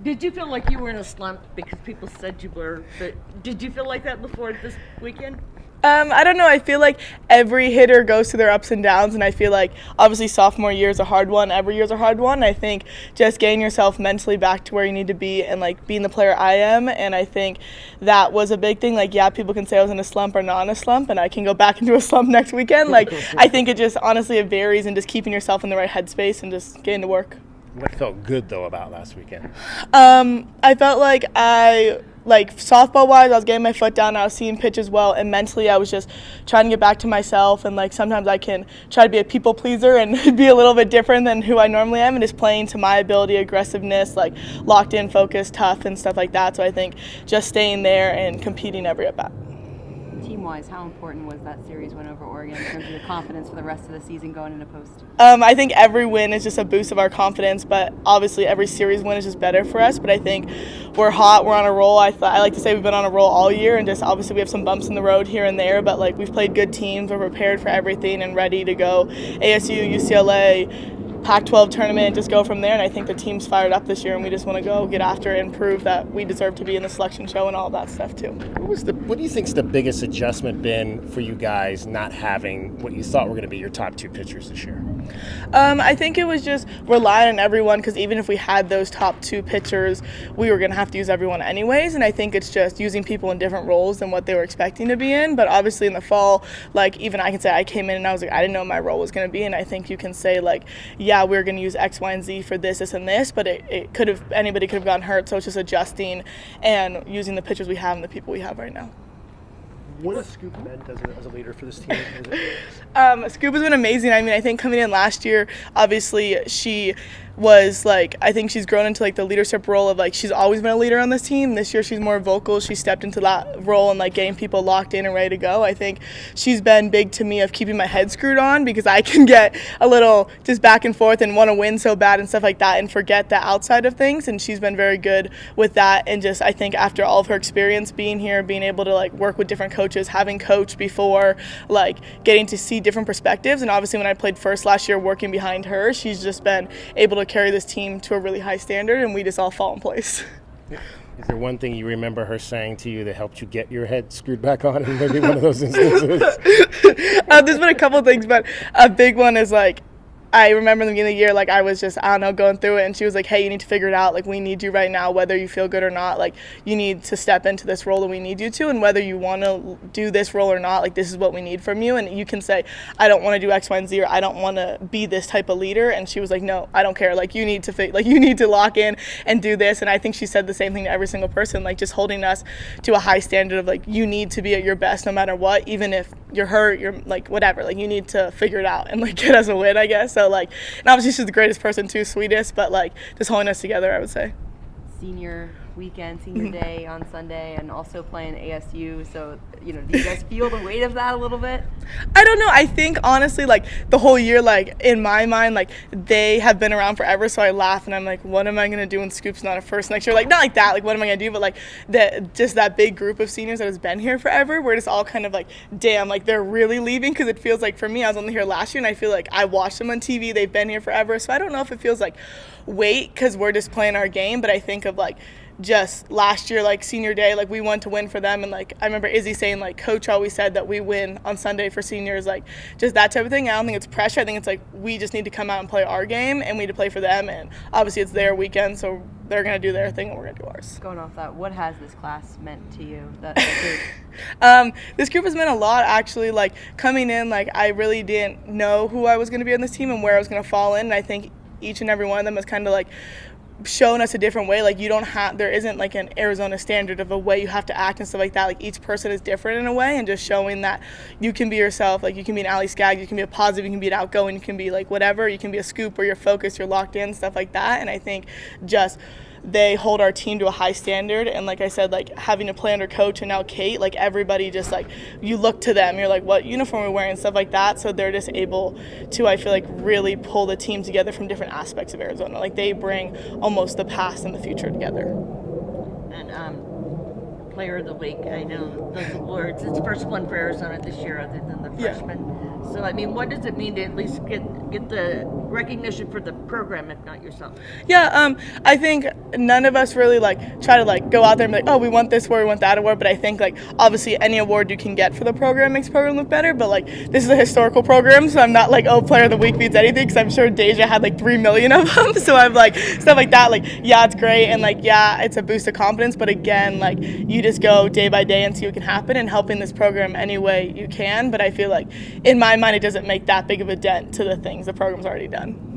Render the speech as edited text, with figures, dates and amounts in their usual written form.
Did you feel like you were in a slump because people said you were? But did you feel like that before this weekend? I don't know. I feel like every hitter goes through their ups and downs, and I feel like obviously sophomore year is a hard one. Every year is a hard one. I think just getting yourself mentally back to where you need to be and like being the player I am, and I think that was a big thing. Like, yeah, people can say I was in a slump or not in a slump, and I can go back into a slump next weekend. Like, I think it just honestly it varies, and just keeping yourself in the right headspace and just getting to work. What felt good, though, about last weekend? I felt like softball-wise, I was getting my foot down, I was seeing pitches well, and mentally I was just trying to get back to myself, and like sometimes I can try to be a people pleaser and be a little bit different than who I normally am, and just playing to my ability, aggressiveness, like locked in, focused, tough, and stuff like that. So I think just staying there and competing every at-bat. Team-wise, how important was that series win over Oregon in terms of your confidence for the rest of the season going into post? I think every win is just a boost of our confidence, but obviously every series win is just better for us. But I think we're hot, we're on a roll. I like to say we've been on a roll all year, and just obviously we have some bumps in the road here and there, but like we've played good teams, we're prepared for everything and ready to go. ASU, UCLA, Pac-12 tournament, just go from there, and I think the team's fired up this year, and we just want to go get after it and prove that we deserve to be in the selection show and all that stuff too. What do you think's the biggest adjustment been for you guys not having what you thought were going to be your top two pitchers this year? I think it was just relying on everyone, because even if we had those top two pitchers, we were going to have to use everyone anyways, and I think it's just using people in different roles than what they were expecting to be in. But obviously in the fall, like even I can say I came in and I was like, I didn't know my role was going to be, and I think you can say like, yeah, we're going to use X, Y, and Z for this, and this, but anybody could have gotten hurt, so it's just adjusting and using the pitchers we have and the people we have right now. What has Scoop meant as a leader for this team? Scoop has been amazing. I mean, I think coming in last year, obviously she was like, I think she's grown into like the leadership role of like she's always been a leader on this team. This year she's more vocal. She stepped into that role and like getting people locked in and ready to go. I think she's been big to me of keeping my head screwed on, because I can get a little just back and forth and want to win so bad and stuff like that and forget the outside of things, and she's been very good with that. And just I think after all of her experience being here, being able to like work with different coaches, having coached before, like getting to see different perspectives, and obviously when I played first last year working behind her, she's just been able to carry this team to a really high standard, and we just all fall in place. Is there one thing you remember her saying to you that helped you get your head screwed back on in maybe one of those instances? There's been a couple things, but a big one is like, I remember in the beginning of the year, like I was just, I don't know, going through it, and she was like, hey, you need to figure it out. Like, we need you right now, whether you feel good or not. Like, you need to step into this role that we need you to, and whether you want to do this role or not, like, this is what we need from you. And you can say, I don't want to do X, Y, and Z, or I don't want to be this type of leader. And she was like, no, I don't care. Like, you need to lock in and do this. And I think she said the same thing to every single person, like just holding us to a high standard of like, you need to be at your best no matter what, even if you're hurt, you're like, whatever, like you need to figure it out and like get us a win, I guess. So like, and obviously she's the greatest person too, sweetest, but like just holding us together, I would say. Senior weekend, senior day on Sunday, and also playing ASU. So, do you guys feel the weight of that a little bit? I don't know. I think honestly, like the whole year, like in my mind, like they have been around forever. So I laugh and I'm like, what am I gonna do when Scoop's not a first next year? Like not like that. Like what am I gonna do? But like that big group of seniors that has been here forever. We're just all kind of like, damn, like they're really leaving, because it feels like for me, I was only here last year, and I feel like I watched them on TV. They've been here forever. So I don't know if it feels like weight because we're just playing our game. But I think of like, just last year, like senior day, like we went to win for them, and like I remember Izzy saying like coach always said that we win on Sunday for seniors, like just that type of thing. I don't think it's pressure. I think it's like we just need to come out and play our game, and we need to play for them, and obviously it's their weekend, so they're gonna do their thing and we're gonna do ours. Going off that, what has this class meant to you? This group has meant a lot, actually. Like coming in, like I really didn't know who I was gonna be on this team and where I was gonna fall in, and I think each and every one of them has kind of like shown us a different way. Like there isn't like an Arizona standard of a way you have to act and stuff like that. Like each person is different in a way, and just showing that you can be yourself. Like you can be an Ally Skaggs, you can be a positive, you can be an outgoing, you can be like whatever, you can be a scoop where you're focused, you're locked in, stuff like that. And I think just they hold our team to a high standard, and like I said, like having to play under coach and now Kate, like everybody just like you look to them, you're like what uniform are we wearing and stuff like that. So they're just able to, I feel like, really pull the team together from different aspects of Arizona. Like they bring almost the past and the future together. And player of the week, I know those awards, it's the first one for Arizona this year other than the freshman. So I mean, what does it mean to at least get the recognition for the program, if not yourself? Yeah, I think none of us really like try to like go out there and be like, oh, we want this award, we want that award. But I think like obviously any award you can get for the program makes the program look better. But like this is a historical program, so I'm not like, oh, player of the week means anything, because I'm sure Deja had like 3 million of them. So I'm like stuff like that. Like yeah, it's great, and like yeah, it's a boost of confidence. But again, like you just go day by day and see what can happen, and helping this program any way you can. But I feel like in my mind, it doesn't make that big of a dent to the things the program's already done.